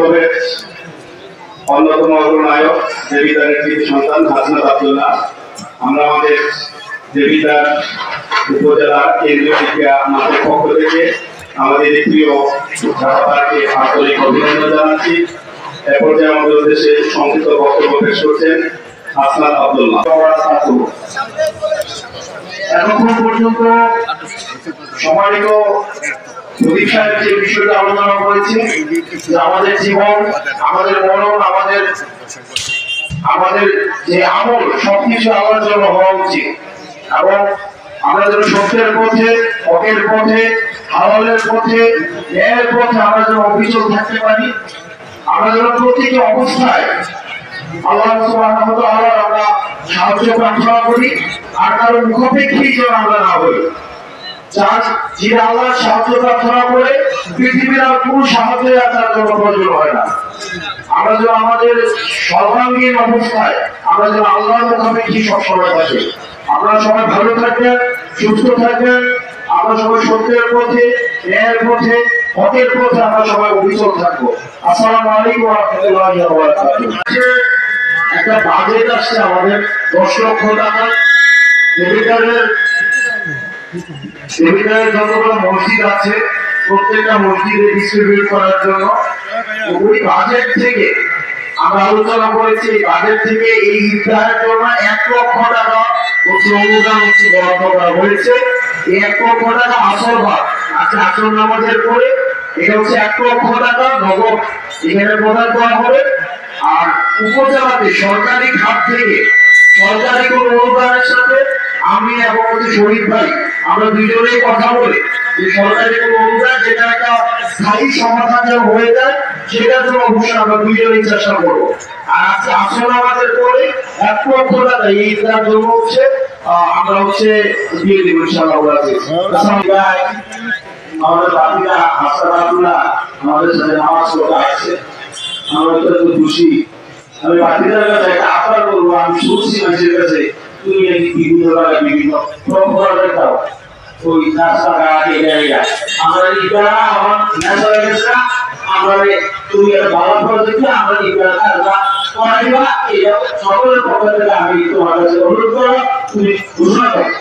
বিপ্লবের অন্যতম অগ্রনায়ক দেবিদারের কৃতি সন্তান হাসনাত আব্দুল্লাহ। আমরা আমাদের দেবিদার উপজেলা কেন্দ্রীয় শিক্ষা মাঠের পক্ষ থেকে আমাদের প্রিয় সভাপতিকে আন্তরিক অভিনন্দন জানাচ্ছি। এ পর্যায়ে আমাদের উদ্দেশ্যে সংক্ষিপ্ত বক্তব্য পেশ করছেন হাসনাত আব্দুল্লাহ। এতক্ষণ পর্যন্ত সম্মানিত প্রদীপ সাহেব যে বিষয়টা আলোচনা করেছে যে আমাদের জীবন, আমাদের মনন, আমাদের যে আমল সবকিছু আমার জন্য হওয়া উচিত এবং আমরা যেন সত্যের পথে, হকের পথে, হালালের পথে, ন্যায়ের পথে আমরা যেন অবিচল থাকতে পারি। আমরা যেন প্রতিটি অবস্থায় আল্লাহ সুবহানাহু ওয়া তাআলার আমরা সাহায্য প্রার্থনা করি আর কারো মুখাপেক্ষী যেন আমরা না হই। যিনি আল্লাহর সাহায্য প্রার্থনা করে পৃথিবীর আর কোনো সাহায্য তার জন্য প্রয়োজন হয় না। আমরা যেন আমাদের সর্বাঙ্গীন অবস্থায় আমরা যেন আল্লাহর মুখাপেক্ষী সবসময় থাকি। আপনারা সবাই ভালো থাকবেন, সুস্থ থাকবেন। আমরা সবাই সত্যের পথে, ন্যায়ের পথে, হকের পথে আমরা সবাই অবিচল থাকবো। আসসালামু আলাইকুম ওয়া রাহমাতুল্লাহি ওয়া বারাকাতুহু। একটা বাজেট আসছে আমাদের 10 লক্ষ টাকা। দেবিদারের যতগুলো মসজিদ আছে প্রত্যেকটা মসজিদে ডিস্ট্রিবিউট করার জন্য ওই বাজেট থেকে আমরা আলোচনা করেছি। এই বাজেট থেকে এই ঈদগাহের জন্য 1 লক্ষ টাকা অনুদান বরাদ্দ করা হয়েছে। এই 1 লক্ষ টাকা আসর ভাগ আজকে আসর নামাজের পরে এটা হচ্ছে 1 লক্ষ টাকা নগদ এখানে প্রদান করা হবে। আর উপজেলাতে সরকারি খাত থেকে সরকারি কোন অনুদানের সাথে আমি এবং শরীফ ভাই আমরা দুইজনেই কথা বলে যে সরকারি কোন অনুদান যেটা একটা স্থায়ী সমাধান যেন হয়ে যায় সেটার জন্য অবশ্যই আমরা দুইজনেই চেষ্টা করবো। আর আজকে আসল আমাদের পরে 1 লক্ষ টাকা এই তার জন্য হচ্ছে আমরা দিয়ে দেবো ইনশাআল্লাহ। আমাদের বাকিরা হাসনাত আব্দুল্লাহ আমাদের সাথে নামাজ পড়তে আসছে, আমরা অত্যন্ত খুশি। আমি বাকিদের কাছে একটা আবদার করবো, আমি শুনছি মানুষের কাছে তুমি বিভিন্ন জায়গায় বিভিন্ন প্রোগ্রামের দাও ওই রাস্তাঘাট এই জায়গায় আমরা ইবারা আমার নেশা হয়ে গেছে না, আমরা তুমি একটা ভালো করে দেখলে আমরা ইবারা করাইবা। এই সকলের পক্ষ থেকে আমি তোমার কাছে অনুরোধ করবো তুমি ঘোষণা করো।